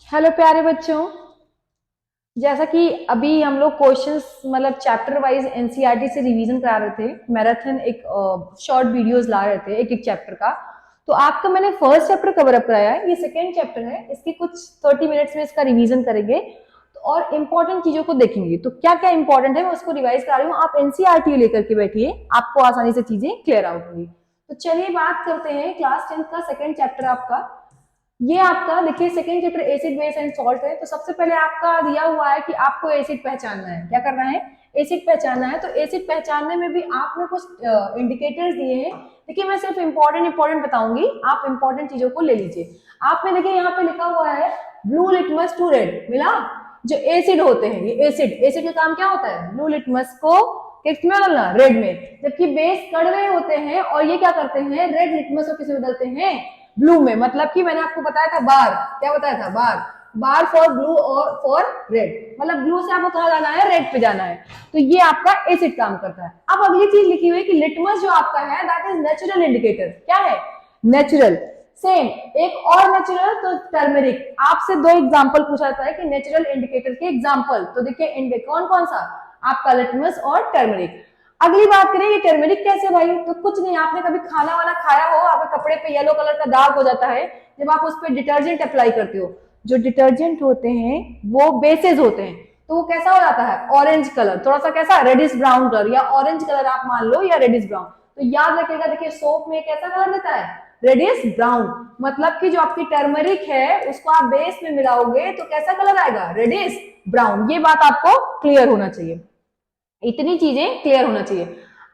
Hello प्यारे बच्चों। जैसा कि अभी हम लोग क्वेश्चंस मतलब चैप्टर वाइज एनसीईआरटी से रिवीजन करा रहे थे, मैराथन एक शॉर्ट वीडियोस ला रहे थे एक एक चैप्टर का। तो आपका मैंने फर्स्ट चैप्टर कवर अप कराया है, ये सेकेंड चैप्टर है। इसकी कुछ 30 मिनट्स में इसका रिवीजन करेंगे तो और इम्पोर्टेंट चीजों को देखेंगे। तो क्या क्या इंपॉर्टेंट है मैं उसको रिवाइज करा रही हूँ, आप एनसीईआरटी लेकर के बैठिए, आपको आसानी से चीजें क्लियर आउट होंगी। तो चलिए बात करते हैं क्लास 10th का सेकेंड चैप्टर आपका। ये आपका देखिए second chapter acid base and salt है। तो सबसे पहले आपका दिया हुआ है कि आपको एसिड पहचानना है। क्या करना है? एसिड पहचानना है। तो एसिड पहचानने में भी आपने कुछ इंडिकेटर्स दिए हैं। देखिए मैं सिर्फ इंपॉर्टेंट बताऊंगी, आप इंपॉर्टेंट चीजों को ले लीजिए। आपने देखिए यहाँ पे लिखा हुआ है ब्लू लिटमस टू रेड मिला। जो एसिड होते हैं ये एसिड का काम क्या होता है? ब्लू लिटमस को किस में बदलना? रेड में। जबकि बेस कड़वे होते हैं और ये क्या करते हैं? रेड लिटमस को किसे बदलते हैं? ब्लू में। मतलब कि मैंने आपको बताया था बार, क्या बताया था? बार फॉर ब्लू और फॉर रेड। मतलब ब्लू से आपको कहा जाना है, रेड पे जाना है। तो ये आपका एसिड काम करता है। अब अगली चीज लिखी हुई कि लिटमस जो आपका है दैट इज नेचुरल इंडिकेटर। क्या है? नेचुरल। सेम एक और नेचुरल तो टर्मेरिक। आपसे दो एग्जांपल पूछा जाता है कि नेचुरल इंडिकेटर के एग्जांपल। तो देखिए कौन कौन सा? आपका लिटमस और टर्मेरिक। अगली बात करें ये टर्मेरिक कैसे भाई? तो कुछ नहीं, आपने कभी खाना वाना खाया हो, आपके कपड़े पे येलो कलर का दाग हो जाता है जब आप उस पर डिटर्जेंट अप्लाई करते हो। जो डिटर्जेंट होते हैं वो बेसेस होते हैं, तो वो कैसा हो जाता है? ऑरेंज कलर, थोड़ा सा कैसा? रेडिश ब्राउन कलर या ऑरेंज कलर आप मान लो, या रेडिश ब्राउन। तो याद रखिएगा, देखिए सोप में कैसा कलर देता है? Reddish brown. मतलब कि जो आपकी टर्मरिक है उसको आप बेस में मिलाओगे तो कैसा कलर आएगा? Reddish brown. ये बात आपको क्लियर होना चाहिए, इतनी चीजें क्लियर होना चाहिए।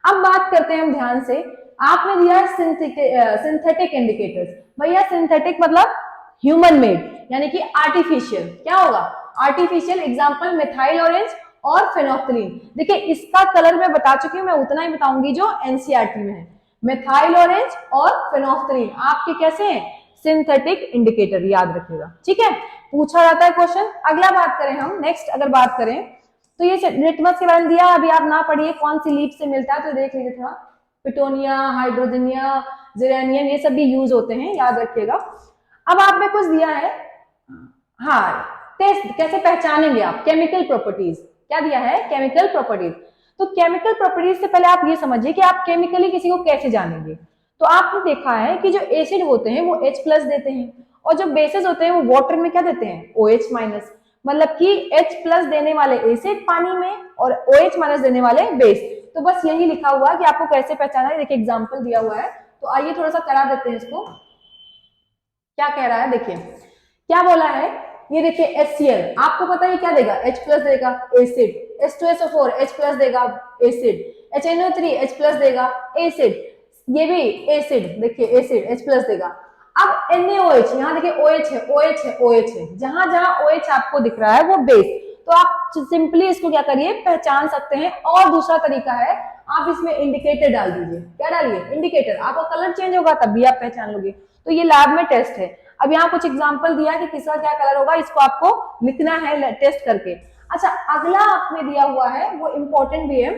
अब बात करते हैं हम ध्यान से। आपने दिया सिंथेटिक इंडिकेटर्स। भैया सिंथेटिक मतलब ह्यूमन मेड यानी कि आर्टिफिशियल। क्या होगा? आर्टिफिशियल। एग्जांपल मिथाइल ऑरेंज और फेनोक्सिलीन। देखिए इसका कलर मैं बता चुकी हूं, मैं उतना ही बताऊंगी जो एनसीईआरटी में है। मिथाइल ऑरेंज और फेनोक्सिलीन आपके कैसे हैं? सिंथेटिक इंडिकेटर, याद रखिएगा। ठीक है, पूछा जाता है क्वेश्चन। अगला बात करें हम, नेक्स्ट अगर बात करें तो ये लिटमस के बारे में दिया, अभी आप ना पढ़िए कौन सी लीफ से मिलता है तो देख लीजिए थोड़ा। पिटोनिया, हाइड्रोजनिया, जेरेनियम, ये सब भी यूज होते हैं, याद रखिएगा। अब आप में कुछ दिया है, हाँ टेस्ट कैसे पहचानेंगे आप? Chemical properties. क्या दिया है? Chemical properties. तो केमिकल प्रॉपर्टीज से पहले आप ये समझिए कि आप केमिकली किसी को कैसे जानेंगे। तो आपने देखा है कि जो एसिड होते हैं वो H प्लस देते हैं, और जो बेसिस होते हैं वो वाटर में क्या देते हैं? OH minus. मतलब कि H प्लस देने वाले एसिड पानी में और OH माइनस देने वाले बेस। तो बस यही लिखा हुआ है कि आपको कैसे पहचाना है। देखिए एग्जाम्पल दिया हुआ है, तो आइए थोड़ा सा करा देते हैं इसको। क्या कह रहा है देखिए, क्या बोला है? ये देखिए HCl, आपको पता है क्या देगा? H प्लस देगा एसिड। H2SO4 H प्लस देगा एसिड। HNO3 H प्लस देगा एसिड। ये भी एसिड, देखिए एसिड H प्लस देगा। अब NaOH, यहाँ देखिए OH है, OH है, OH है। जहां जहां OH आपको दिख रहा है वो बेस। तो आप सिंपली इसको क्या करिए? पहचान सकते हैं। और दूसरा तरीका है, आप इसमें इंडिकेटर डाल दीजिए। क्या डालिए? इंडिकेटर। आपका कलर चेंज होगा तब भी आप पहचान लोगे। तो ये लैब में टेस्ट है। अब यहाँ कुछ एग्जांपल दिया कि किसका क्या कलर होगा, इसको आपको लिखना है टेस्ट करके। अच्छा अगला आपने दिया हुआ है वो इंपॉर्टेंट भी है,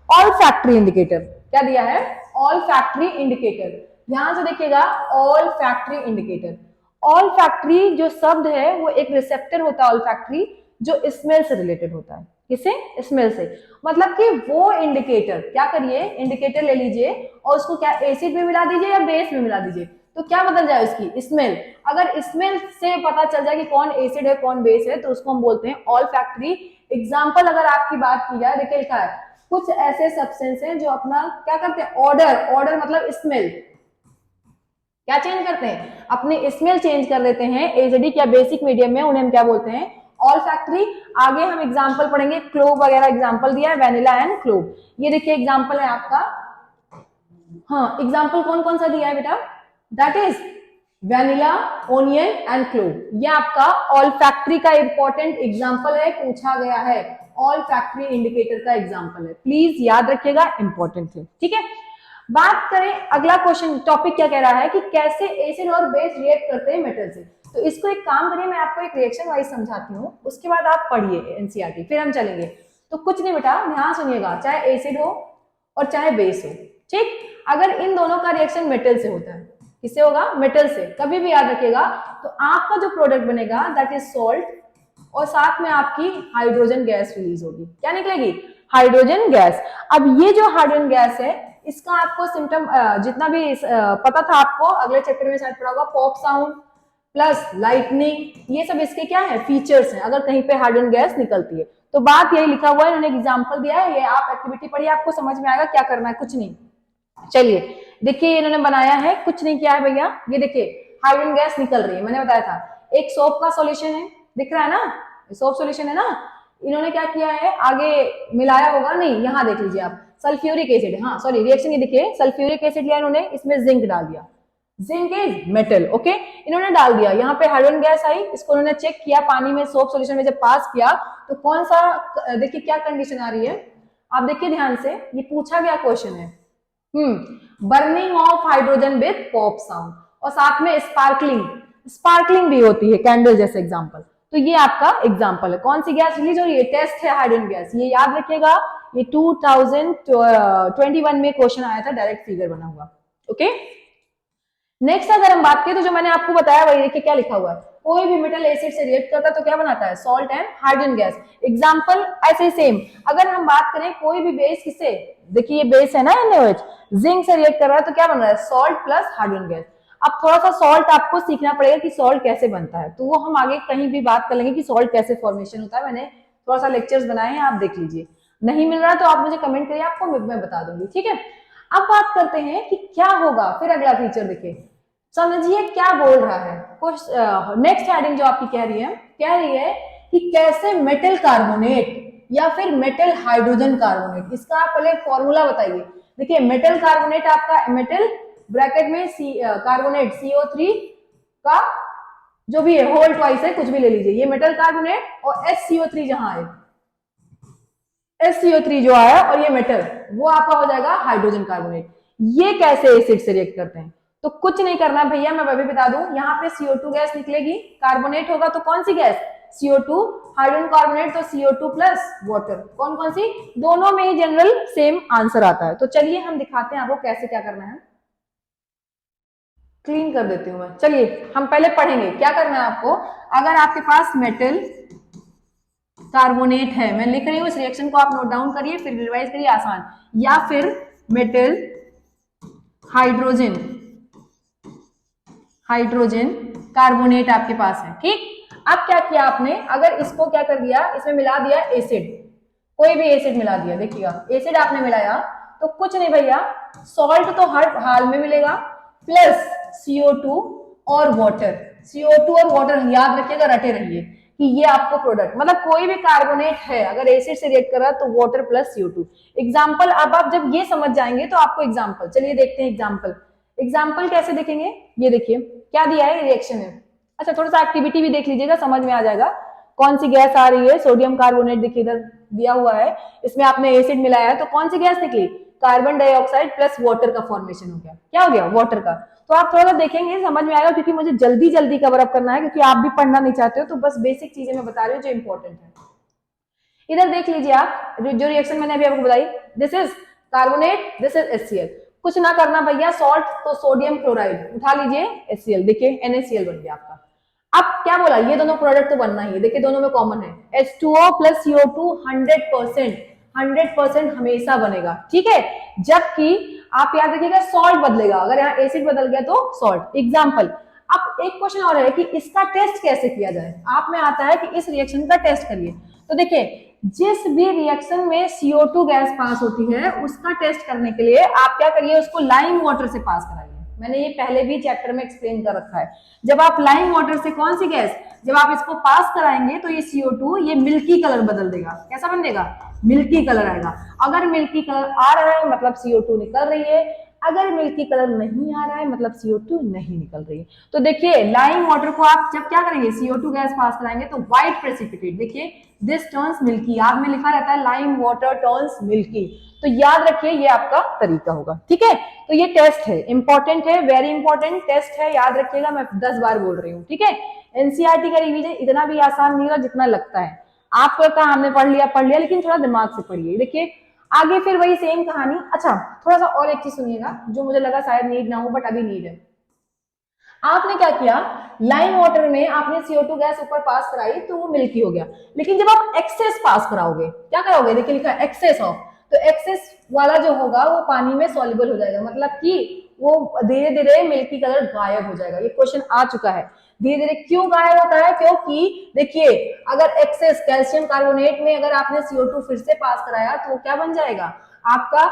ऑल फैक्ट्री इंडिकेटर। क्या दिया है? All factory indicator. ध्यान से देखिएगा, all factory indicator. All factory जो शब्द है वो एक रिसेप्टर होता है ऑल फैक्ट्री, जो स्मेल से रिलेटेड होता है। किसे? स्मेल से। मतलब कि वो इंडिकेटर, क्या करिए? इंडिकेटर ले लीजिए और उसको क्या एसिड में मिला दीजिए या बेस में मिला दीजिए, तो क्या बदल जाए उसकी? स्मेल। अगर स्मेल से पता चल जाए कि कौन एसिड है कौन बेस है तो उसको हम बोलते हैं ऑल फैक्ट्री। एग्जाम्पल अगर आपकी बात की जाए, देखिए लिखा है कुछ ऐसे सब्सटेंस हैं जो अपना क्या करते हैं? ऑर्डर, ऑर्डर मतलब स्मेल, क्या चेंज करते हैं? अपने स्मेल चेंज कर देते हैं एसिडिक या बेसिक मीडियम में, उन्हें हम क्या बोलते हैं? All factory. आगे हम एग्जांपल पढ़ेंगे, क्लोव वगैरह एग्जांपल दिया है, वेनिला एंड क्लोव। ये देखिए एग्जांपल है आपका। हाँ एग्जांपल कौन कौन सा दिया है बेटा? That is vanilla, onion and clove. ये आपका ऑल फैक्ट्री का इंपॉर्टेंट एग्जांपल है, पूछा गया है। ऑल फैक्ट्री इंडिकेटर का एग्जांपल है, प्लीज याद रखिएगा, इंपॉर्टेंट है। ठीक है, बात करें अगला क्वेश्चन, टॉपिक क्या कह रहा है कि कैसे एसिड और बेस रिएक्ट करते हैं मेटल से। तो इसको एक काम करिए, मैं आपको एक रिएक्शन वाइज समझाती हूँ, उसके बाद आप पढ़िए एनसीईआरटी, फिर हम चलेंगे। तो कुछ नहीं बेटा, ध्यान सुनिएगा, चाहे एसिड हो और चाहे बेस हो, ठीक? अगर इन दोनों का रिएक्शन मेटल से होता है, किससे होगा? मेटल से। कभी भी याद रखिएगा। तो आपका जो प्रोडक्ट बनेगा दैट इज सॉल्ट, और साथ में आपकी हाइड्रोजन गैस रिलीज होगी। क्या निकलेगी? Hydrogen gas. अब ये जो हाइड्रोजन गैस है, इसका आपको सिम्टम जितना भी पता था आपको, अगले चैप्टर में शायद पढ़ा होगा, पॉप साउंड प्लस लाइटनिंग, ये सब इसके क्या है? फीचर्स हैं, अगर कहीं पे हाइड्रोजन गैस निकलती है। तो बात यही लिखा हुआ है, इन्होंने एग्जाम्पल दिया है, ये आप एक्टिविटी पढ़िए, आपको समझ में आएगा क्या करना है, कुछ नहीं। चलिए देखिए, इन्होंने बनाया है, कुछ नहीं किया है भैया, ये देखिए हाइड्रोजन गैस निकल रही है, मैंने बताया था। एक सोप का सॉल्यूशन है, दिख रहा है ना, सोप सॉल्यूशन है ना। इन्होंने क्या किया है, आगे मिलाया होगा, नहीं यहाँ देख लीजिए आप, सल्फ्यूरिक एसिड, हाँ सॉरी रिएक्शन ये देखिए, सल्फ्यूरिक एसिड लिया इन्होंने, इसमें जिंक डाल दिया, जिंक इज मेटल, ओके, इन्होंने डाल दिया। यहाँ पे हाइड्रोजन गैस आई, इसको उन्होंने चेक किया पानी में, सोप सॉल्यूशन में जब पास किया, तो कौन सा, देखिए क्या कंडीशन आ रही है, आप देखिए ध्यान से, ये पूछा गया क्वेश्चन है, burning of hydrogen with pop sound, और साथ में स्पार्कलिंग, स्पार्कलिंग भी होती है कैंडल जैसे एग्जांपल। तो ये आपका एग्जांपल है, कौन सी गैस रिलीज हो रही है? टेस्ट है हाइड्रोजन गैस, ये याद रखिएगा, ये 2021 में क्वेश्चन आया था, डायरेक्ट फिगर बना हुआ, ओके। नेक्स्ट अगर हम बात करें तो जो मैंने आपको बताया वही देखिए क्या लिखा हुआ है, कोई भी मेटल एसिड से रिएक्ट करता है तो क्या बनाता है? Salt and hydrogen gas. Example ऐसे सेम, अगर हम बात करें कोई भी बेस किससे, देखिए ये बेस है ना NaOH, जिंक से रिएक्ट कर रहा है तो क्या बन रहा है? Salt plus hydrogen gas. अब थोड़ा सा सॉल्ट आपको सीखना पड़ेगा कि सॉल्ट कैसे बनता है, तो वो हम आगे कहीं भी बात कर लेंगे कि सॉल्ट कैसे फॉर्मेशन होता है, मैंने थोड़ा सा लेक्चर्स बनाए हैं, आप देख लीजिए। नहीं मिल रहा तो आप मुझे कमेंट करिए, आपको मैं बता दूंगी, ठीक है। अब बात करते हैं कि क्या होगा, फिर अगला फीचर देखिए, समझिए क्या बोल रहा है। कुछ नेक्स्ट हेडिंग जो आपकी कह रही है कि कैसे मेटल कार्बोनेट या फिर मेटल हाइड्रोजन कार्बोनेट, इसका आप पहले फॉर्मूला बताइए। देखिए मेटल कार्बोनेट आपका, मेटल ब्रैकेट में कार्बोनेट CO3 का जो भी है होल ट्वाइस है, कुछ भी ले लीजिए, ये मेटल कार्बोनेट, और HCO3 जहां है, HCO3 जो आया और ये मेटल, वो आपका हो जाएगा हाइड्रोजन कार्बोनेट। ये कैसे एसिड से रिएक्ट करते हैं? तो कुछ नहीं करना है भैया, मैं अभी बता दूं, यहाँ पे CO2 गैस निकलेगी, कार्बोनेट होगा तो कौन सी गैस? CO2, हाइड्रोजन कार्बोनेट तो CO2 प्लस वाटर, कौन कौन सी? दोनों में ही जनरल सेम आंसर आता है। तो चलिए हम दिखाते हैं आपको कैसे क्या करना है, क्लीन कर देती हूं मैं। चलिए हम पहले पढ़ेंगे क्या करना है आपको। अगर आपके पास मेटल कार्बोनेट है, मैं लिख रही हूँ, इस रिएक्शन को आप नोट डाउन करिए, फिर रिवाइज करिए, आसान, या फिर मेटल हाइड्रोजन, हाइड्रोजन कार्बोनेट आपके पास है, ठीक। अब क्या किया आपने, अगर इसको क्या कर दिया, इसमें मिला दिया एसिड, कोई भी एसिड मिला दिया, देखिएगा एसिड आपने मिलाया, तो कुछ नहीं भैया, सॉल्ट तो हर हाल में मिलेगा, प्लस CO2 और वाटर, CO2 और वाटर याद रखिएगा, रटे रहिए कि ये आपको प्रोडक्ट, मतलब कोई भी कार्बोनेट है अगर एसिड से रिएक्ट कर रहा है तो वाटर प्लस CO2। एग्जाम्पल, अब आप जब ये समझ जाएंगे तो आपको एग्जाम्पल, चलिए देखते हैं एग्जाम्पल। एग्जाम्पल कैसे देखेंगे, ये देखिए क्या दिया है, रिएक्शन है। अच्छा थोड़ा सा एक्टिविटी भी देख लीजिएगा, समझ में आ जाएगा कौन सी गैस आ रही है। सोडियम कार्बोनेट देखिए इधर दिया हुआ है, इसमें आपने एसिड मिलाया है तो कौन सी गैस निकली? कार्बन डाइऑक्साइड प्लस वाटर का फॉर्मेशन हो गया। क्या हो गया? वाटर का। तो आप थोड़ा सा देखेंगे, समझ में आएगा, क्योंकि मुझे जल्दी जल्दी कवर अप करना है, क्योंकि आप भी पढ़ना नहीं चाहते हो, तो बस बेसिक चीजें मैं बता रही हूँ जो इंपॉर्टेंट है। इधर देख लीजिए आप, जो रिएक्शन मैंने अभी आपको बताई, this is carbonate, this is HCl। कुछ ना करना भैया, सॉल्ट तो सोडियम क्लोराइड उठा लीजिए, HCl, देखिए NaCl बन गया आपका। अब क्या बोला, ये दोनों प्रोडक्ट तो बनना ही है, देखिए दोनों में कॉमन है, H2O प्लस CO2 100% हमेशा बनेगा, ठीक है। जबकि आप याद रखिएगा सॉल्ट बदलेगा, अगर यहाँ एसिड बदल गया तो सॉल्ट। एग्जाम्पल, अब एक क्वेश्चन और है कि इसका टेस्ट कैसे किया जाए। आप में आता है कि इस रिएक्शन का टेस्ट करिए, तो देखिए जिस भी रिएक्शन में CO2 गैस पास होती है उसका टेस्ट करने के लिए आप क्या करिए, उसको लाइम वाटर से पास कराइए। मैंने ये पहले भी चैप्टर में एक्सप्लेन कर रखा है। जब आप लाइम वाटर से कौन सी गैस, जब आप इसको पास कराएंगे तो ये CO2 ये मिल्की कलर बदल देगा। कैसा बन देगा? मिल्की कलर आएगा। अगर मिल्की कलर आ रहा है मतलब CO2 निकल रही है, अगर मिल्की कलर नहीं आ रहा है मतलब CO2 नहीं निकल रही है। तो देखिए लाइम वाटर को आप जब क्या करेंगे, CO2 गैस पास कराएंगे तो व्हाइट प्रेसिपिटेट, देखिए दिस टर्न्स मिल्की, आप में लिखा रहता है लाइम वाटर टर्न्स मिल्की। तो याद रखिए ये आपका तरीका होगा, ठीक है। तो ये टेस्ट है, इंपॉर्टेंट है, वेरी इंपॉर्टेंट टेस्ट है, याद रखिएगा, मैं 10 बार बोल रही हूँ, ठीक है। एनसीईआरटी का रिवीजन इतना भी आसान नहीं होगा जितना लगता है। आपको कहा हमने पढ़ लिया, लेकिन थोड़ा दिमाग से पढ़िए। देखिए आगे फिर वही सेम कहानी। अच्छा थोड़ा सा और एक चीज सुनिएगा जो मुझे लगा शायद नीड ना हो, बट अभी नीड है। आपने क्या किया, लाइम वाटर में आपने CO2 गैस ऊपर पास कराई तो वो मिल्की हो गया, लेकिन जब आप एक्सेस पास कराओगे, क्या कराओगे, देखिए लिखा है एक्सेस ऑफ, तो एक्सेस वाला जो होगा वो पानी में सॉल्युबल हो जाएगा, मतलब कि वो धीरे धीरे मिल्की कलर गायब हो जाएगा। ये क्वेश्चन आ चुका है। धीरे धीरे क्यों गायब होता है, क्योंकि देखिए अगर एक्सेस कैल्शियम कार्बोनेट में अगर आपने CO2 फिर से पास कराया तो क्या बन जाएगा आपका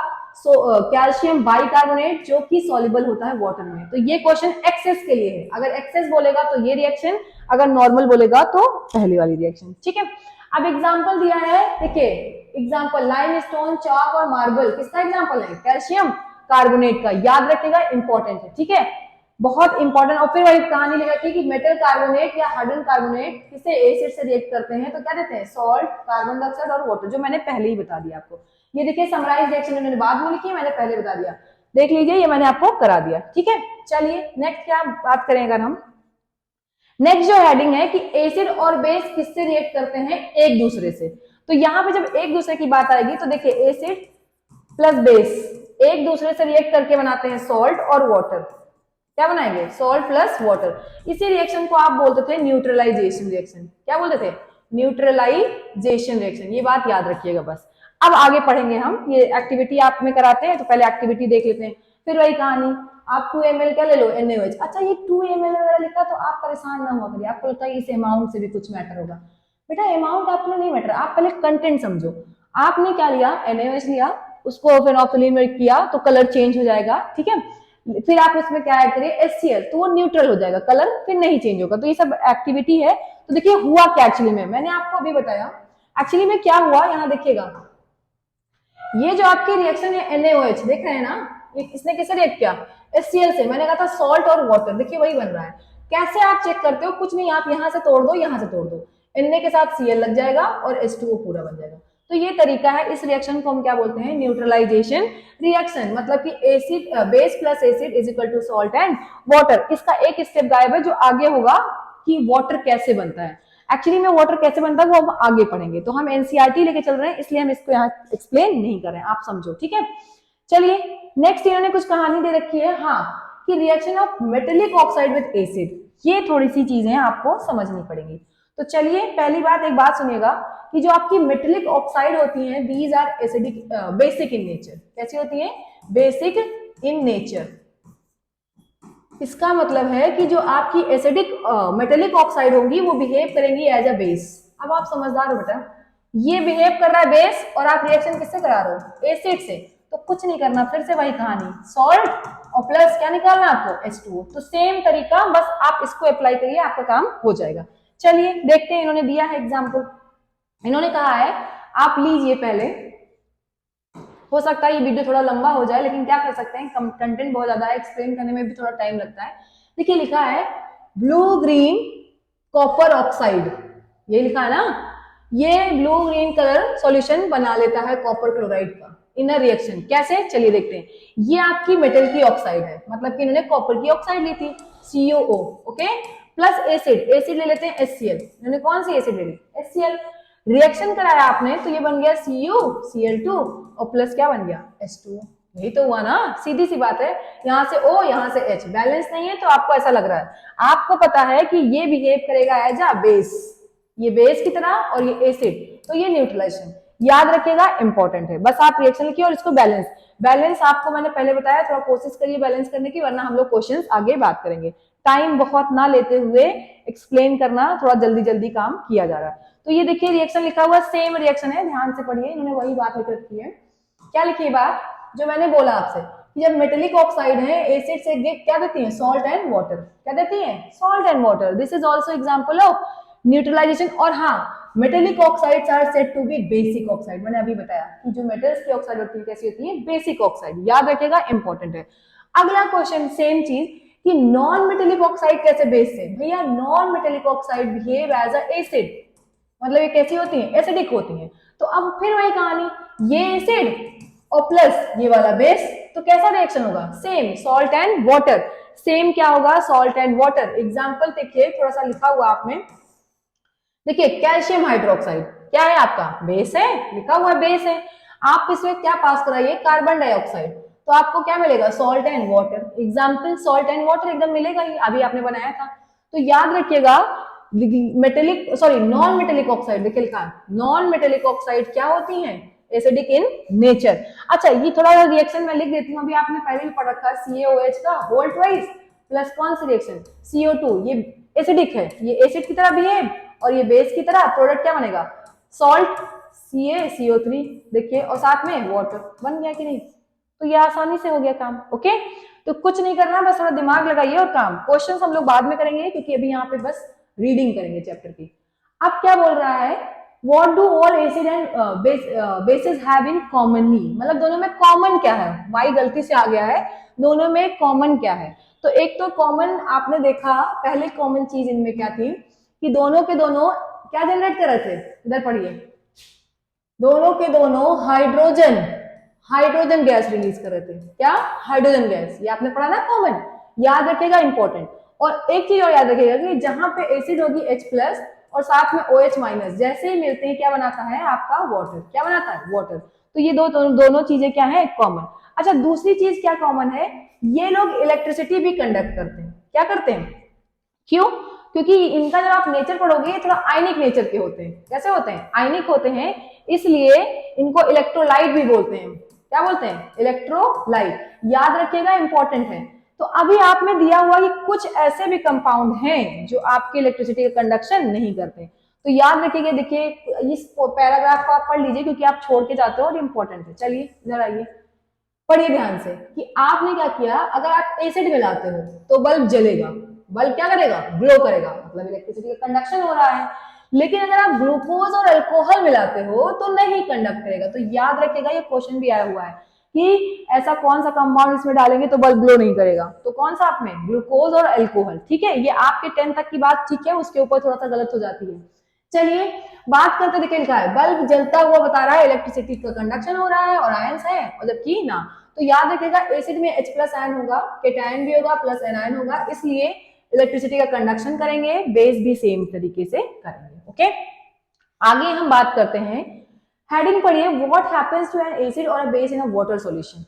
कैल्शियम बाइकार्बोनेट, जो कि सॉल्युबल होता है वाटर में। तो ये क्वेश्चन एक्सेस के लिए है, अगर एक्सेस बोलेगा तो ये रिएक्शन, अगर नॉर्मल बोलेगा तो पहली वाली रिएक्शन। ठीक है, अब एग्जांपल दिया है, देखिए एग्जांपल लाइमस्टोन, चॉक और मार्बल, किसका एग्जांपल है, कैल्शियम कार्बोनेट का, याद रखिएगा इंपॉर्टेंट है। ठीक है, बहुत इंपॉर्टेंट। और फिर वही कहानी लिखा थी कि मेटल कार्बोनेट या हाइड्रोजन कार्बोनेट किसे एसिड से रिएक्ट करते हैं तो क्या देते हैं, सॉल्ट, कार्बन डाइऑक्साइड और वाटर, जो मैंने पहले ही बता दिया आपको। ये देखिए समराइज रिएक्शन इन्होंने बाद में लिखी है, मैंने पहले बता दिया, देख लीजिए, ये मैंने आपको करा दिया। ठीक है, चलिए नेक्स्ट क्या बात करें अगर हम, नेक्स्ट जो हेडिंग है कि एसिड और बेस किससे रिएक्ट करते हैं, एक दूसरे से। तो यहां पे जब एक दूसरे की बात आएगी तो देखिए एसिड प्लस बेस एक दूसरे से रिएक्ट करके बनाते हैं सॉल्ट और वाटर, क्या बनाएंगे, सॉल्ट प्लस वाटर। इसी रिएक्शन को आप बोलते थे न्यूट्रलाइजेशन रिएक्शन, क्या बोलते थे, न्यूट्रलाइजेशन रिएक्शन, ये बात याद रखिएगा बस। अब आगे पढ़ेंगे हम, ये एक्टिविटी आप में कराते हैं तो पहले एक्टिविटी देख लेते हैं, फिर वही कहानी, आप 2 ml क्या ले लो, NaOH। अच्छा ये 2 ml वगैरह लिखा तो आप परेशान ना हुआ करिए, आपको लगता है इस अमाउंट से भी कुछ मैटर होगा, बेटा अमाउंट आपको नहीं मैटर, आप पहले कंटेंट समझो। आपने क्या लिया, NaOH लिया, उसको फेनोक्सिलीन में किया तो कलर चेंज हो जाएगा। ठीक है, फिर आप उसमें क्या ऐड करिए, HCl, तो वो न्यूट्रल हो जाएगा, कलर फिर नहीं चेंज होगा। तो ये सब एक्टिविटी है। तो देखिए हुआ क्या एक्चुअली में, मैंने आपको अभी बताया एक्चुअली में क्या हुआ, यहाँ देखिएगा, ये जो आपकी रिएक्शन है NaOH देख रहे हैं ना, इसने किससे रिएक्ट किया, HCl से। मैंने कहा था सॉल्ट और वाटर, देखिए वही बन रहा है। कैसे आप चेक करते हो, कुछ नहीं, आप यहां से तोड़ दो, यहां से तोड़ दो, Na के साथ Cl लग जाएगा और H2O पूरा बन जाएगा। तो ये तरीका है, इस रिएक्शन को हम क्या बोलते हैं, न्यूट्रलाइजेशन रिएक्शन, मतलब कि acid base plus acid is equal to salt and water. इसका एक स्टेप गायब है, जो आगे होगा कि वाटर कैसे बनता है। एक्चुअली में वाटर कैसे बनता है वो हम आगे पढ़ेंगे, तो हम एनसीईआरटी लेके चल रहे हैं, इसलिए हम इसको यहाँ एक्सप्लेन नहीं कर रहे हैं, आप समझो। ठीक है, चलिए नेक्स्ट इन्होंने कुछ कहानी दे रखी है, हाँ, कि reaction of metallic oxide with acid, ये थोड़ी सी चीजें आपको समझनी पड़ेगी। तो चलिए पहली बात, एक बात सुनिएगा कि जो आपकी मेटेलिक ऑक्साइड होती हैं, these are acidic, basic in nature. कैसी होती हैं, बेसिक इन नेचर। इसका मतलब है कि जो आपकी एसिडिक मेटेलिक ऑक्साइड होंगी वो बिहेव करेंगी एज अ बेस। अब आप समझदार हो बेटा, ये बिहेव कर रहा है बेस और आप रिएक्शन किससे करा रहे हो, एसिड से, तो कुछ नहीं करना, फिर से वही कहानी, सॉल्ट और प्लस क्या निकालना आपको, H2O। तो सेम तरीका, बस आप इसको अप्लाई करिए, आपका काम हो जाएगा। चलिए देखते हैं, इन्होंने दिया है एग्जाम्पल, इन्होंने कहा है आप लीजिए पहले, हो सकता है ये वीडियो थोड़ा लंबा हो जाए, लेकिन क्या कर सकते हैं, कंटेंट बहुत ज्यादा है, एक्सप्लेन करने में भी थोड़ा टाइम लगता है। देखिए लिखा है ब्लू ग्रीन कॉपर ऑक्साइड, ये लिखा है ना, ये ब्लू ग्रीन कलर सॉल्यूशन बना लेता है कॉपर क्लोराइड का इनर रिएक्शन। कैसे, चलिए देखते हैं। ये आपकी मेटल की ऑक्साइड है, मतलब कि इन्होंने कॉपर की ऑक्साइड ली थी, COO, okay, plus acid, acid ले लेते हैं HCl, इन्होंने कौन सी एसिड ले ली, HCl। रिएक्शन कराया आपने तो ये बन गया CuCl2 और प्लस क्या बन गया, H2O। यही तो हुआ ना, सीधी सी बात है, यहाँ से O यहाँ से H, बैलेंस नहीं है तो आपको ऐसा लग रहा है। आपको पता है कि ये बिहेव करेगा एज अ बेस, ये बेस की तरह, और ये एसिड, तो ये न्यूट्रलाइजेशन, याद रखिएगा इंपॉर्टेंट है। बस आप रिएक्शन लिखिए और इसको बैलेंस, बैलेंस आपको मैंने पहले बताया, थोड़ा कोशिश करिए बैलेंस करने की, वरना हम लोग क्वेश्चंस आगे बात करेंगे। टाइम बहुत ना लेते हुए एक्सप्लेन करना, थोड़ा जल्दी जल्दी काम किया जा रहा है। तो ये देखिए रिएक्शन लिखा हुआ, सेम रिएक्शन है, ध्यान से पढ़िए, इन्होंने वही बात लिख रखी है। क्या लिखी है बात, जो मैंने बोला आपसे कि जब मेटेलिक ऑक्साइड है एसिड से क्या देती है, सॉल्ट एंड वाटर, क्या देती है, salt and water. This is also example of neutralization. और हाँ, metallic oxides are said to be basic oxide, मैंने अभी बताया कि जो मेटल्स की ऑक्साइड होती है कैसी होती है, बेसिक ऑक्साइड, याद रखिएगा इंपॉर्टेंट है। अगला क्वेश्चन सेम चीज कि नॉन मेटेलिक ऑक्साइड कैसे बेस से, भैया non metallic oxide behave as a acid, मतलब ये कैसी होती है, एसिडिक होती है। तो अब फिर वही कहानी, ये एसिड और प्लस ये वाला बेस, तो कैसा रिएक्शन होगा, same, salt and water. Same क्या होगा, सॉल्ट एंड वाटर। एग्जांपल देखिए, थोड़ा सा लिखा हुआ आपने, देखिए कैल्शियम हाइड्रोक्साइड क्या है आपका, बेस है, लिखा हुआ है बेस है। आप इसमें क्या पास कराइए, कार्बन डाइऑक्साइड, तो आपको क्या मिलेगा, salt and water. Example salt and water एकदम मिलेगा ही, अभी आपने बनाया था। तो याद रखिएगा metallic sorry non metallic oxide, देखिए लिखा नॉन मेटेलिक ऑक्साइड क्या होती हैं, एसिडिक इन नेचर। अच्छा ये थोड़ा रिएक्शन मैं लिख देती हूँ, अभी आपने पहले भी पढ़ रखा है CaOH का होल ट्वाइस प्लस कौन सी रिएक्शन CO2, ये एसिडिक है, ये एसिड की तरह बिहेव और ये बेस की तरह, प्रोडक्ट क्या बनेगा सॉल्ट CaCO3, देखिए और साथ में वाटर, बन गया कि नहीं। तो ये आसानी से हो गया काम। ओके, तो कुछ नहीं करना, बस थोड़ा दिमाग लगाइए और काम। क्वेश्चंस हम लोग बाद में करेंगे क्योंकि अभी यहाँ पे बस रीडिंग करेंगे चैप्टर की। अब क्या बोल रहा है, what do all acid and bases have in commonly, मतलब दोनों में कॉमन क्या है, वाई गलती से आ गया है, दोनों में कॉमन क्या है। तो एक तो कॉमन आपने देखा, पहले कॉमन चीज इनमें क्या थी कि दोनों के दोनों क्या जनरेट कर रहे थे, इधर पढ़िए, दोनों के दोनों हाइड्रोजन गैस रिलीज कर रहे थे। क्या, हाइड्रोजन गैस, ये आपने पढ़ा ना कॉमन, याद रखिएगा इंपॉर्टेंट। और एक चीज और याद रखिएगा कि जहां पे एसिड होगी H प्लस और साथ में OH माइनस, जैसे ही मिलते हैं क्या बनाता है आपका वाटर, क्या बनाता है वाटर। तो ये दोनों चीजें क्या है कॉमन। अच्छा दूसरी चीज क्या कॉमन है, ये लोग इलेक्ट्रिसिटी भी कंडक्ट करते हैं। क्या करते हैं, क्यों, क्योंकि इनका जब आप नेचर पढ़ोगे थोड़ा आयनिक नेचर के होते हैं। कैसे होते हैं, आयनिक होते हैं, इसलिए इनको इलेक्ट्रोलाइट भी बोलते हैं। क्या बोलते हैं, इलेक्ट्रोलाइट, याद रखिएगा इंपॉर्टेंट है। तो अभी आप में दिया हुआ कि कुछ ऐसे भी कंपाउंड हैं जो आपके इलेक्ट्रिसिटी का कंडक्शन नहीं करते। तो याद रखिएगा, देखिए इस पैराग्राफ को आप पढ़ लीजिए क्योंकि आप छोड़ के जाते हो और इंपॉर्टेंट है। चलिए इधर आइए, पढ़िए ध्यान से कि आपने क्या किया, अगर आप एसिड मिलाते हो तो बल्ब जलेगा, बल्ब क्या करेगा, ग्लो करेगा, मतलब इलेक्ट्रिसिटी का कंडक्शन हो रहा है। लेकिन अगर आप ग्लूकोज और अल्कोहल मिलाते हो तो नहीं कंडक्ट करेगा। तो याद रखिएगा, ये क्वेश्चन भी आया हुआ है कि ऐसा कौन सा कंपाउंड इसमें डालेंगे तो बल्ब ग्लो नहीं करेगा। तो कौन सा आप में, ग्लूकोज और अल्कोहल। ठीक है, ये आपके 10 तक की बात ठीक है, उसके ऊपर थोड़ा सा गलत हो जाती है। चलिए बात करते, देखिए लिखा है बल्ब जलता हुआ बता रहा है इलेक्ट्रिसिटी का कंडक्शन हो रहा है और आयंस है, और जबकि ना। तो याद रखिएगा एसिड में H प्लस आयन होगा, केटायन भी होगा, प्लस एनायन होगा, इसलिए इलेक्ट्रिसिटी का कंडक्शन करेंगे, बेस भी सेम तरीके से करेंगे। ओके, आगे हम बात करते हैं, हेडिंग पढ़िए, what happens to an acid और a base in a water solution.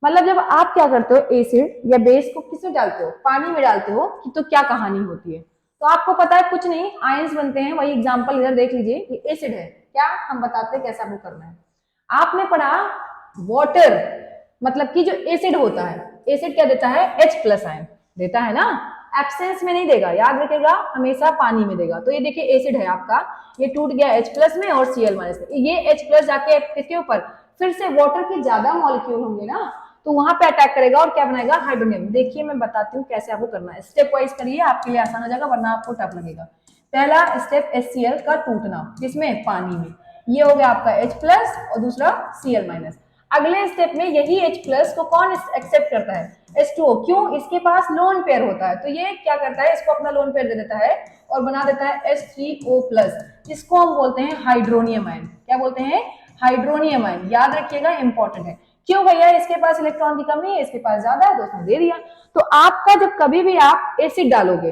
मतलब जब आप क्या करते हो, एसिड या बेस को किसमें डालते हो, पानी में डालते हो, तो क्या कहानी होती है। तो आपको पता है कुछ नहीं, आयंस बनते हैं। वही एग्जांपल इधर देख लीजिए, ये एसिड है, क्या हम बताते हैं कैसे आपको करना है। आपने पढ़ा वाटर, मतलब कि जो एसिड होता है, एसिड क्या देता है, H प्लस आयन देता है ना, एब्सेंस में नहीं देगा, याद रखेगा हमेशा पानी में देगा। तो ये देखिए एसिड है आपका, ये टूट गया H प्लस में और Cl माइनस में, ये H प्लस जाके किसके ऊपर, फिर से वाटर के ज्यादा मॉलिक्यूल होंगे ना, तो वहां पे अटैक करेगा और क्या बनाएगा, हाइड्रोनियम। देखिए मैं बताती हूँ कैसे आपको करना है, स्टेप वाइज करिए, आपके लिए आसान हो जाएगा, वरना आपको टफ लगेगा। पहला स्टेप HCl का टूटना, किसमें, पानी में, ये हो गया आपका H प्लस और दूसरा Cl माइनस। अगले स्टेप में यही H प्लस को कौन एक्सेप्ट करता है, H2O, क्यों, इसके पास लोन पेयर होता है, तो ये क्या करता है, इसको अपना लोन पेयर दे देता है और बना देता है H3O प्लस, इसको हम बोलते हैं हाइड्रोनियम आयन। क्या बोलते हैं, हाइड्रोनियम आयन, याद रखिएगा इंपॉर्टेंट है। क्यों भैया, इसके पास इलेक्ट्रॉन की कमी है, इसके पास ज्यादा है तो उसने दे दिया। तो आपका जब कभी भी आप एसिड डालोगे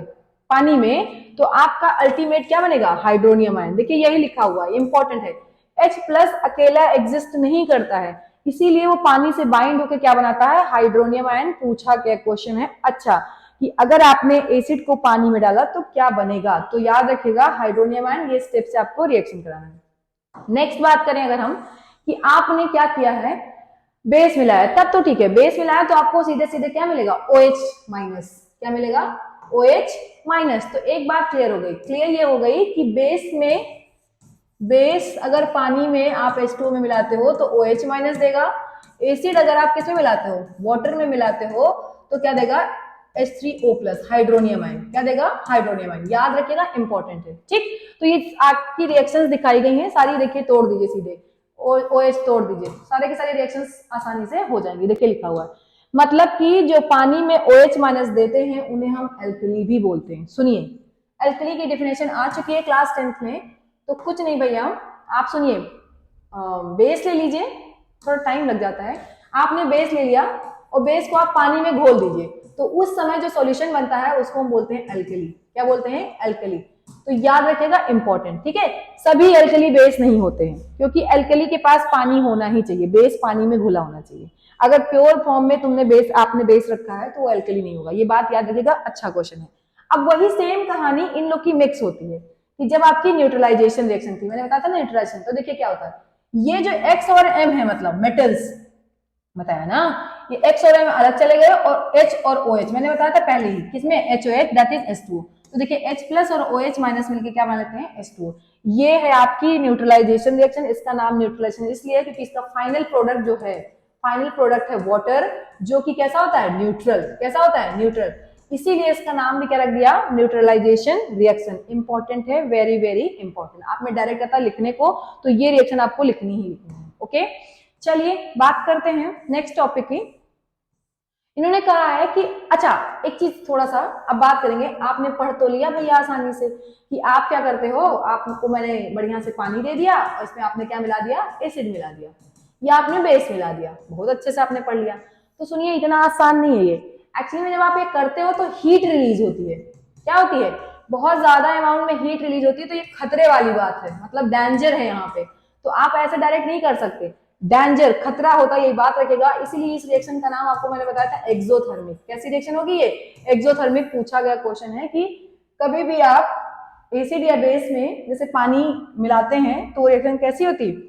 पानी में तो आपका अल्टीमेट क्या बनेगा, हाइड्रोनियम आयन। देखिए यही लिखा हुआ है, इंपॉर्टेंट है। H प्लस अकेला एग्जिस्ट नहीं करता है, इसीलिए वो पानी से बाइंड होकर क्या बनाता है, हाइड्रोनियम आयन। पूछा क्या क्वेश्चन है, अच्छा कि अगर आपने एसिड को पानी में डाला तो क्या बनेगा, तो याद रखिएगा हाइड्रोनियम आयन, ये स्टेप से आपको रिएक्शन कराना है। नेक्स्ट बात करें अगर हम कि आपने क्या किया है, बेस मिलाया, तब तो ठीक है, बेस मिलाया तो आपको सीधे सीधे क्या मिलेगा, OH माइनस, क्या मिलेगा, OH माइनस। तो एक बात क्लियर हो गई, क्लियर ये हो गई कि बेस में, बेस अगर पानी में आप H2O में मिलाते हो तो OH माइनस देगा, एसिड अगर आप किसमें मिलाते हो, वाटर में मिलाते हो तो क्या देगा, H3O प्लस, हाइड्रोनियम आयन, क्या देगा, हाइड्रोनियम आयन, याद रखिएगा इंपॉर्टेंट है। ठीक, तो ये आपकी रिएक्शंस दिखाई गई हैं सारी, देखिए तोड़ दीजिए सीधे, OH तोड़ दीजिए, सारे के सारे रिएक्शंस आसानी से हो जाएंगी। देखिए लिखा हुआ है, मतलब कि जो पानी में OH माइनस देते हैं उन्हें हम एल्कली भी बोलते हैं। सुनिए, एल्कली की डेफिनेशन आ चुकी है क्लास 10th में, तो कुछ नहीं भैया, आप सुनिए, बेस ले लीजिए, थोड़ा टाइम लग जाता है। आपने बेस ले लिया और बेस को आप पानी में घोल दीजिए, तो उस समय जो सॉल्यूशन बनता है उसको हम बोलते हैं एल्कली। क्या बोलते हैं, एल्कली। तो याद रखिएगा इंपॉर्टेंट, ठीक है। सभी एल्कली बेस नहीं होते हैं, क्योंकि एल्कली के पास पानी होना ही चाहिए, बेस पानी में घुला होना चाहिए। अगर प्योर फॉर्म में आपने बेस रखा है तो वो एल्कली नहीं होगा, ये बात याद रखिएगा। अच्छा क्वेश्चन है। अब वही सेम कहानी इन लोग की मिक्स होती है कि जब आपकी न्यूट्रलाइजेशन रिएक्शन थी, मैंने बताया था न्यूट्रलाइजेशन, तो देखिए क्या होता है, ये जो X और M है मतलब मेटल्स, बताया ना, ये X और M अलग चले गए और H और OH मैंने बताया था पहले ही, किसमें HOH दैट इज H2O। तो देखिए H प्लस और OH माइनस मिलकर क्या बना लेते हैं, H2O। ये है आपकी न्यूट्रलाइजेशन रिएक्शन। इसका नाम न्यूट्रलाइजेशन इसलिए है क्योंकि इसका फाइनल प्रोडक्ट जो है, फाइनल प्रोडक्ट है वाटर, जो कि कैसा होता है, न्यूट्रल। कैसा होता है, न्यूट्रल। इसीलिए इसका नाम भी क्या रख दिया, न्यूट्रलाइजेशन रिएक्शन। इंपॉर्टेंट है, वेरी वेरी इंपॉर्टेंट। आप में डायरेक्ट आता लिखने को, तो ये रिएक्शन आपको लिखनी ही लिखनी है। ओके, चलिए बात करते हैं नेक्स्ट टॉपिक की। इन्होंने कहा है कि अच्छा, एक चीज थोड़ा सा अब बात करेंगे। आपने पढ़ तो लिया भैया आसानी से कि आप क्या करते हो, आपको मैंने बढ़िया से पानी दे दिया और इसमें आपने क्या मिला दिया, एसिड मिला दिया या आपने बेस मिला दिया, बहुत अच्छे से आपने पढ़ लिया। तो सुनिए, इतना आसान नहीं है ये। एक्चुअली में जब आप ये करते हो तो हीट रिलीज होती है। क्या होती है, बहुत ज्यादा अमाउंट में हीट रिलीज होती है। तो ये खतरे वाली बात है, मतलब डेंजर है यहाँ पे। तो आप ऐसे डायरेक्ट नहीं कर सकते, डेंजर, खतरा होता है, ये बात रखेगा। इसीलिए इस रिएक्शन का नाम आपको मैंने बताया था एक्सोथर्मिक। कैसी रिएक्शन होगी ये, एक्सोथर्मिक। पूछा गया क्वेश्चन है कि कभी भी आप एसिड या बेस में जैसे पानी मिलाते हैं तो रिएक्शन कैसी होती है,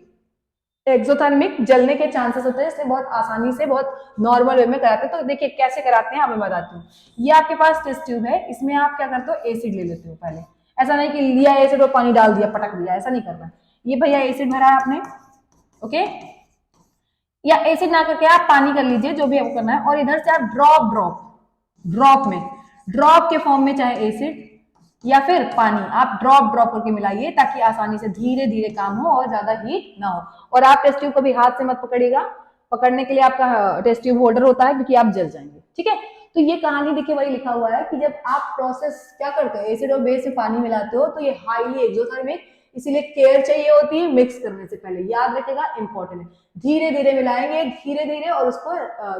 एक्सोथर्मिक, जलने के चांसेस होते हैं। इसलिए बहुत आसानी से, बहुत नॉर्मल वे में कराते हैं। तो देखिए कैसे कराते हैं, आप मैं बताती हूँ। ये आपके पास टेस्ट ट्यूब है, इसमें आप क्या करते हो, एसिड ले लेते हो पहले। ऐसा नहीं कि लिया एसिड और पानी डाल दिया, पटक दिया, ऐसा नहीं करना। ये भैया एसिड भरा है आपने, ओके, या एसिड ना करके आप पानी कर लीजिए, जो भी आपको करना है। और इधर से आप ड्रॉप ड्रॉप ड्रॉप में, ड्रॉप के फॉर्म में, चाहे एसिड या फिर पानी, आप ड्रॉप ड्रॉप करके मिलाइए, ताकि आसानी से धीरे धीरे काम हो और ज्यादा हीट ना हो। और आप टेस्ट ट्यूब को भी हाथ से मत पकड़िएगा, पकड़ने के लिए आपका टेस्ट ट्यूब होल्डर होता है, क्योंकि आप जल जाएंगे, ठीक है। तो ये कहानी देखिए वही लिखा हुआ है कि जब आप प्रोसेस क्या करते हो, एसिड और बेस में पानी मिलाते हो, तो ये हाईली एक्सोथर्मिक, इसीलिए केयर चाहिए होती है मिक्स करने से पहले। याद रखेगा, इंपॉर्टेंट है। धीरे धीरे मिलाएंगे, धीरे धीरे, और उसको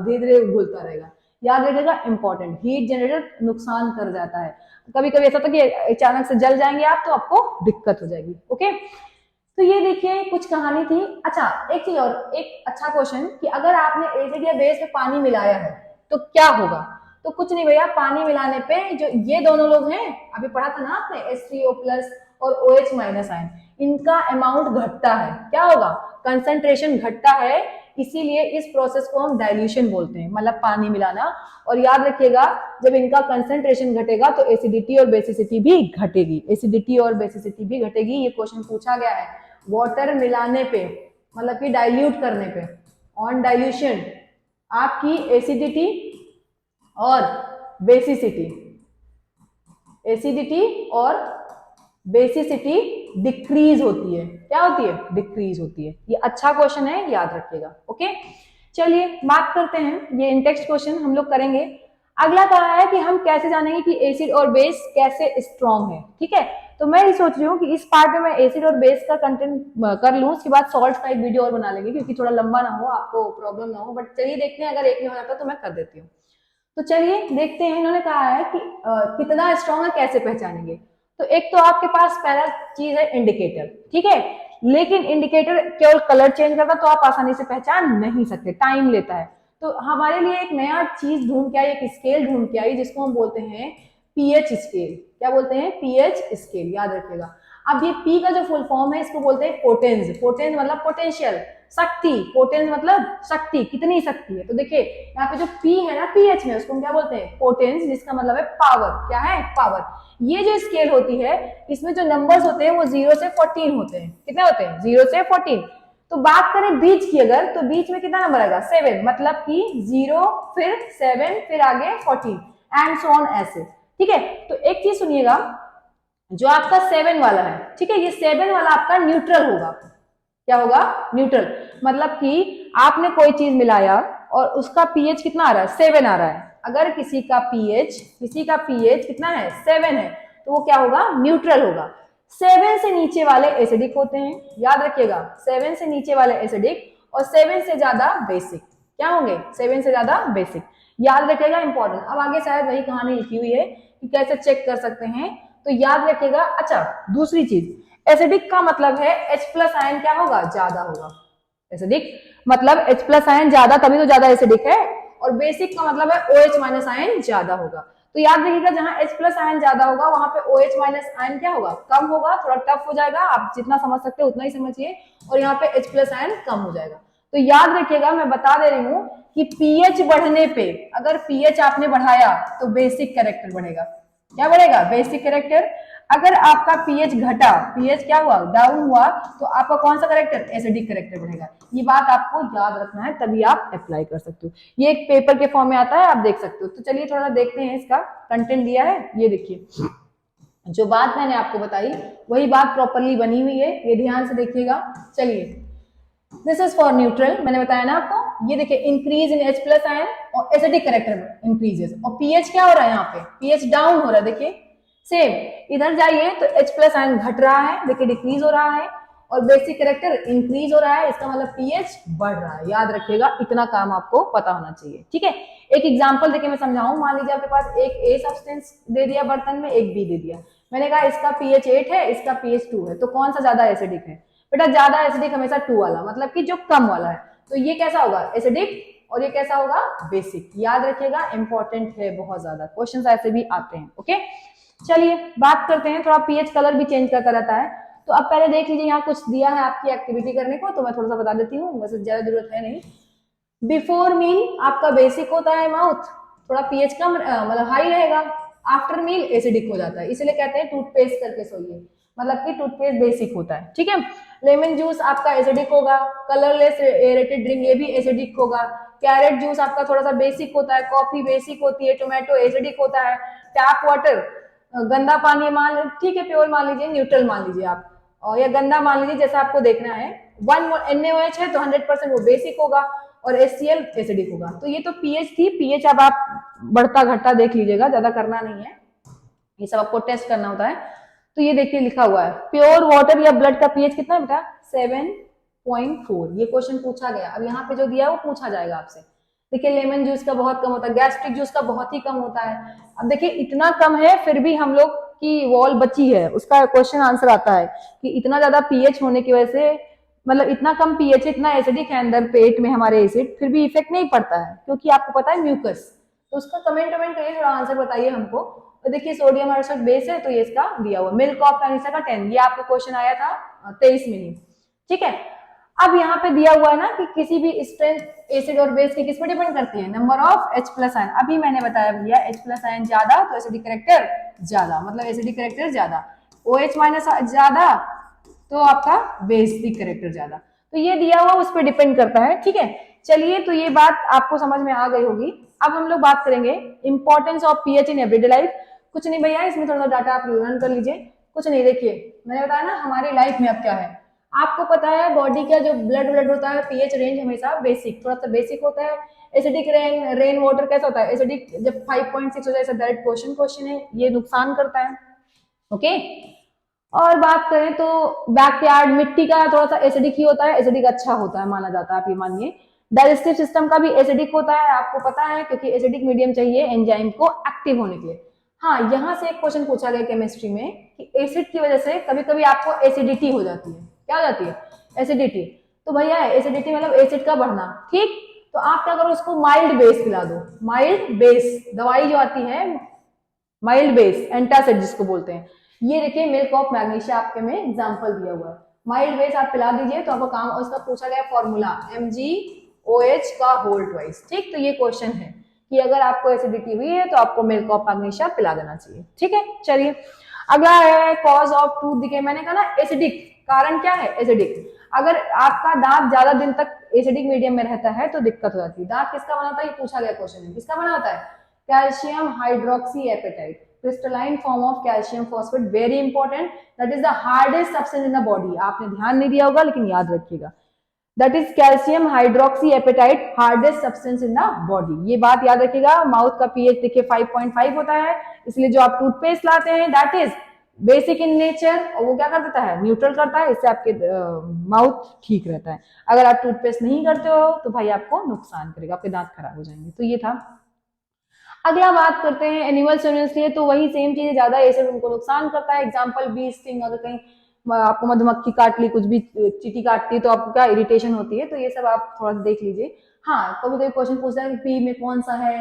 धीरे धीरे घुलता रहेगा। याद रखेगा, इंपॉर्टेंट। हीट जनरेटर नुकसान कर जाता है। कभी कभी ऐसा होता है कि अचानक से जल जाएंगे आप, तो आपको दिक्कत हो जाएगी। ओके, तो ये देखिए कुछ कहानी थी। अच्छा, एक चीज और, एक अच्छा क्वेश्चन कि अगर आपने एसिड या बेस में पानी मिलाया है तो क्या होगा। तो कुछ नहीं भैया, पानी मिलाने पे जो ये दोनों लोग हैं, अभी पढ़ा था ना आपने, H3O प्लस और OH माइनस आयन, इनका अमाउंट घटता है। क्या होगा, कंसंट्रेशन घटता है। इसीलिए इस प्रोसेस को हम डाइल्यूशन बोलते हैं, मतलब पानी मिलाना। और याद रखिएगा, जब इनका कंसंट्रेशन घटेगा तो एसिडिटी और बेसिसिटी भी घटेगी। एसिडिटी और बेसिसिटी भी घटेगी। ये क्वेश्चन पूछा गया है वाटर मिलाने पे, मतलब कि डाइल्यूट करने पे। ऑन डाइल्यूशन आपकी एसिडिटी और बेसिसिटी, एसिडिटी और बेसिसिटी डिक्रीज होती है। क्या होती है, डिक्रीज होती है। ये अच्छा क्वेश्चन है, याद रखिएगा। ओके, चलिए बात करते हैं, ये इंटेक्स्ट क्वेश्चन हम लोग करेंगे। अगला कहा है कि हम कैसे जानेंगे कि एसिड और बेस कैसे स्ट्रॉन्ग है, ठीक है। तो मैं ये सोच रही हूँ कि इस पार्ट में मैं एसिड और बेस का कंटेंट कर लूँ, उसके बाद सॉल्ट का एक वीडियो और बना लेंगे, क्योंकि थोड़ा लंबा ना हो, आपको प्रॉब्लम ना हो। बट चलिए देखते हैं, अगर एक में हो जाता तो मैं कर देती हूँ। तो चलिए देखते हैं, इन्होंने कहा है कि कितना स्ट्रॉन्ग है, कैसे पहचानेंगे। तो एक तो आपके पास पहला चीज है इंडिकेटर, ठीक है। लेकिन इंडिकेटर केवल कलर चेंज करता तो आप आसानी से पहचान नहीं सकते, टाइम लेता है। तो हमारे लिए एक नया चीज ढूंढ के आई, एक स्केल ढूंढ के आई, जिसको हम बोलते हैं पीएच स्केल। क्या बोलते हैं, पीएच स्केल, याद रखिएगा। अब ये पी का जो फुल फॉर्म है, इसको बोलते हैं पोटेंस। पोटेंस मतलब पोटेंशियल, शक्ति। पोटेंस मतलब शक्ति, कितनी शक्ति है। तो देखिए यहाँ पे जो पी है ना पीएच में, उसको हम क्या बोलते हैं, पोटेंस, जिसका मतलब है पावर। क्या है, पावर। ये जो स्केल होती है, इसमें जो नंबर्स होते हैं वो 0 से 14 होते हैं। कितने होते हैं, 0 से 14। तो बात करें बीच की अगर, तो बीच में कितना नंबर आएगा, 7। मतलब कि 0 फिर 7 फिर आगे 14 एंड सो ऑन, ऐसे, ठीक है। तो एक चीज सुनिएगा, जो आपका 7 वाला है, ठीक है, ये 7 वाला आपका न्यूट्रल होगा। क्या होगा, न्यूट्रल। मतलब कि आपने कोई चीज मिलाया और उसका पीएच कितना आ रहा है, 7 आ रहा है। अगर किसी का पीएच कितना है, 7 है, तो वो क्या होगा, न्यूट्रल होगा। 7 से नीचे वाले एसिडिक होते हैं, याद रखिएगा। 7 से नीचे वाले एसिडिक और 7 से ज्यादा बेसिक। क्या होंगे, 7 से ज्यादा बेसिक, याद रखिएगा, इंपॉर्टेंट। अब आगे शायद वही कहानी लिखी हुई है कि कैसे चेक कर सकते हैं। तो याद रखिएगा। अच्छा, दूसरी चीज, एसिडिक का मतलब है H प्लस आयन क्या होगा, ज्यादा होगा। एसिडिक मतलब H प्लस आयन ज्यादा, तभी तो ज्यादा एसिडिक है। और बेसिक का मतलब है OH माइनस आयन ज्यादा होगा। तो याद रखिएगा, जहां H प्लस आयन ज्यादा होगा वहां पे OH माइनस आयन क्या होगा, कम होगा। थोड़ा टफ हो जाएगा, आप जितना समझ सकते हो उतना ही समझिए। और यहाँ पे H प्लस आयन कम हो जाएगा। तो याद रखिएगा, मैं बता दे रही हूँ कि पीएच बढ़ने पे, अगर पीएच आपने बढ़ाया तो बेसिक कैरेक्टर बढ़ेगा। क्या बढ़ेगा, बेसिक कैरेक्टर। अगर आपका पीएच घटा, पीएच क्या हुआ, डाउन हुआ, तो आपका कौन सा कैरेक्टर, एसिडिक कैरेक्टर बढ़ेगा। ये बात आपको याद रखना है, तभी आप अप्लाई कर सकते हो। ये एक पेपर के फॉर्म में आता है, आप देख सकते हो। तो चलिए थोड़ा देखते हैं, इसका कंटेंट दिया है, ये देखिए। जो बात मैंने आपको बताई वही बात प्रॉपरली बनी हुई है, ये ध्यान से देखिएगा। चलिए, दिस इज फॉर न्यूट्रल, मैंने बताया ना आपको। ये देखिए, increase in H plus ion और एसिडिक कैरेक्टर इंक्रीजेस, और पीएच क्या हो रहा है, यहाँ पे पीएच डाउन हो रहा है। देखिए सेम इधर जाइए तो H प्लस आयन घट रहा है, देखिए डिक्रीज हो रहा है, और बेसिक कैरेक्टर इंक्रीज हो रहा है। इसका मतलब पीएच बढ़ रहा है। याद रखिएगा, इतना काम आपको पता होना चाहिए, ठीक है। एक एग्जांपल देखिए मैं समझाऊं। मान लीजिए आपके पास एक A सब्सटेंस दे दिया बर्तन में, एक B दे दिया। मैंने कहा इसका pH 8 है, इसका pH 2 है, तो कौन सा ज्यादा एसिडिक है। बेटा ज्यादा एसिडिक हमेशा 2 वाला, मतलब कि जो कम वाला है। तो ये कैसा होगा, एसिडिक, और ये कैसा होगा, बेसिक। याद रखिएगा, इंपॉर्टेंट है बहुत ज्यादा, क्वेश्चंस ऐसे भी आते हैं। ओके, चलिए बात करते हैं। थोड़ा पीएच कलर भी चेंज करता रहता है। तो अब पहले देख लीजिए, यहाँ कुछ दिया है आपकी एक्टिविटी करने को, तो मैं थोड़ा सा बता देती हूँ, वैसे ज्यादा जरूरत है नहीं। बिफोर मील आपका बेसिक होता है माउथ, थोड़ा पीएच कम मतलब हाई रहेगा। आफ्टर मील एसिडिक हो जाता है, इसलिए कहते हैं टूथपेस्ट करके सोइए, मतलब कि टूथपेस्ट बेसिक होता है, ठीक है। लेमन जूस आपका एसिडिक होगा। कलरलेस एरेटेड ड्रिंक ये भी एसिडिक होगा। कैरेट जूस आपका थोड़ा सा बेसिक होता है। कॉफी बेसिक होती है। टोमेटो एसिडिक होता है। टैप वाटर गंदा पानी मान, ठीक है, प्योर मान लीजिए, न्यूट्रल मान लीजिए आप, और या गंदा मान लीजिए, जैसा आपको देखना है। 1 NaOH है तो 100% वो बेसिक होगा, और HCl एसिडिक होगा। तो ये तो पीएच थी। पीएच अब आप बढ़ता घटता देख लीजिएगा, ज्यादा करना नहीं है, ये सब आपको टेस्ट करना होता है। तो ये देखिए लिखा हुआ है, प्योर वाटर या ब्लड का पीएच कितना है बेटा, 7.4। ये क्वेश्चन पूछा गया। अब यहाँ पे जो दिया है वो पूछा जाएगा आपसे। देखिए लेमन जूस का बहुत कम होता है, गैस्ट्रिक जूस का बहुत ही कम होता है। अब देखिए इतना कम है, फिर भी हम लोग की वॉल बची है, उसका क्वेश्चन आंसर आता है कि इतना ज्यादा पीएच होने की वजह से, मतलब इतना कम पीएच, इतना एसिडिक है अंदर पेट में हमारे एसिड, फिर भी इफेक्ट नहीं पड़ता है, क्योंकि आपको पता है म्यूकस। तो उसका कमेंट करिए, थोड़ा आंसर बताइए हमको। तो देखिए सोडियम हाइड्रोक्साइड बेस है, तो ये इसका दिया हुआ। मिल्क ऑफ कैनिसा का 10, ये आपको क्वेश्चन आया था 23 में ही, ठीक है। अब यहाँ पे दिया हुआ है ना कि किसी भी स्ट्रेंथ एसिड और बेस की किस पर डिपेंड करती है, number of H plus ion. अभी मैंने बताया भैया H प्लस आयन ज्यादा तो एसिडिक कैरेक्टर ज्यादा, मतलब एसिडिक कैरेक्टर ज्यादा। OH माइनस ज्यादा तो आपका बेसिक कैरेक्टर ज्यादा। तो ये दिया हुआ उस पर डिपेंड करता है, ठीक है। चलिए, तो ये बात आपको समझ में आ गई होगी। अब हम लोग बात करेंगे importance of pH in everyday life. कुछ नहीं भैया, इसमें थोड़ा सा डाटा आप लर्न कर लीजिए। कुछ नहीं, देखिए मैंने बताया ना हमारी लाइफ में अब क्या है। आपको पता है बॉडी का जो ब्लड होता है, पीएच रेंज हमेशा बेसिक, थोड़ा सा बेसिक होता है। एसिडिक रेन वाटर कैसा होता है, एसिडिक जब 5.6 हो जाए, डायरेक्ट क्वेश्चन है, ये नुकसान करता है। ओके, और बात करें तो बैकयार्ड मिट्टी का थोड़ा सा एसिडिक ही होता है, एसिडिक अच्छा होता है माना जाता है, आप ये मानिए। डाइजेस्टिव सिस्टम का भी एसिडिक होता है, आपको पता है, क्योंकि एसिडिक मीडियम चाहिए एंजाइम को एक्टिव होने के लिए। हाँ, यहां से एक क्वेश्चन पूछा गया केमिस्ट्री में कि एसिड की वजह से कभी कभी आपको एसिडिटी हो जाती है। क्या हो जाती है, एसिडिटी। तो भैया एसिडिटी मतलब एसिड का बढ़ना, ठीक। तो आप क्या करो, उसको माइल्ड बेस पिला दो। माइल्ड बेस दवाई जो आती है, माइल्ड बेस एंटासिड जिसको बोलते हैं। ये देखिए मिल्क ऑफ मैग्नीशिया आपके में एग्जांपल दिया हुआ है। माइल्ड बेस आप पिला दीजिए तो आपका काम। और इसका पूछा गया फॉर्मूला MgOH का होल ट्वाइस, ठीक। तो ये क्वेश्चन है कि अगर आपको एसिडिटी हुई है तो आपको मिल्क ऑफ मैग्नीशिया पिला देना चाहिए, ठीक है। चलिए अगला है कॉज ऑफ टूथ डिके। मैंने कहा ना एसिडिक, कारण क्या है, एसिडिक। अगर आपका दांत ज्यादा दिन तक एसिडिक मीडियम में रहता है तो दिक्कत हो जाती है। दांत किसका बना होता है, ये पूछा गया क्वेश्चन है, किसका बना होता है, calcium hydroxy apatite, crystalline form of calcium phosphate, very important. That is the hardest substance in the body. आपने ध्यान नहीं दिया होगा लेकिन याद रखिएगा, that is calcium hydroxy apatite, hardest substance in the body. ये बात याद रखिएगा। माउथ का पीएच देखिए 5.5 होता है, इसलिए जो आप टूथपेस्ट लाते हैं that is basic in nature, और वो क्या कर देता है, न्यूट्रल करता है, इससे आपके माउथ ठीक रहता है। अगर आप टूथपेस्ट नहीं करते हो तो भाई आपको नुकसान करेगा, आपके दांत खराब हो जाएंगे। तो ये था। अगला बात करते हैं एनिमल्स के लिए, तो वही सेम चीज, ज्यादा एसिड उनको नुकसान करता है। एग्जांपल बी स्टिंग, अगर कहीं आपको मधुमक्खी काट ली, कुछ भी चींटी काटती है तो आपको क्या इरिटेशन होती है, तो ये सब आप थोड़ा सा देख लीजिए। हाँ, कभी कभी क्वेश्चन पूछता है कि पी में कौन सा है,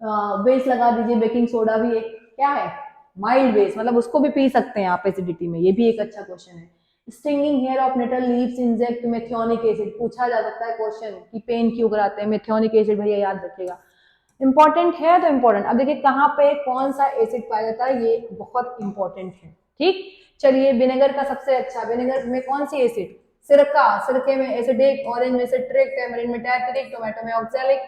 बेस लगा दीजिए, बेकिंग सोडा भी एक क्या है, माइल्ड बेस, मतलब उसको भी पी सकते हैं आप एसिडिटी में, ये भी एक अच्छा क्वेश्चन है। Stinging hair of nettle leaves inject methanoic acid, पूछा जा सकता है क्वेश्चन कि पेन क्यों कराते हैं, मेथियोनिक एसिड भैया याद रखिएगा, इंपॉर्टेंट है तो इंपॉर्टेंट। अब देखिए कहाँ पे कौन सा एसिड पाया जाता है, ये बहुत इंपॉर्टेंट है। ठीक, चलिए विनेगर का सबसे अच्छा, विनेगर में कौन सी एसिड, सिरका, सिरके में एसिडिक, ऑरेंज में सिट्रिक, टेमरिन में टैक्रिक, टोमेटो में ऑक्सैलिक।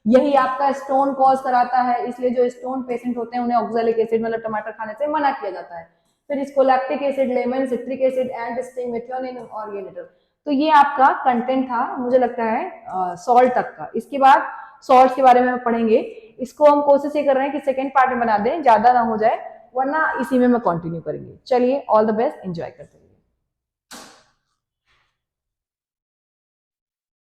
यही आपका स्टोन कॉज कराता है, इसलिए जो स्टोन पेशेंट होते हैं उन्हें ऑक्सैलिक एसिड मतलब टमाटर खाने से मना किया जाता है। फिर इसको lactic acid, lemon, citric acid, and sting, methionine और ये नेटर। तो ये आपका कंटेंट था, मुझे लगता है सॉल्ट तक का। इसके बाद सॉल्ट के बारे में पढ़ेंगे। इसको हम कोशिश ये कर रहे हैं कि सेकेंड पार्ट में बना दें, ज्यादा ना हो जाए, वरना इसी में मैं कंटिन्यू करेंगे। चलिए, ऑल द बेस्ट, एंजॉय करते हैं।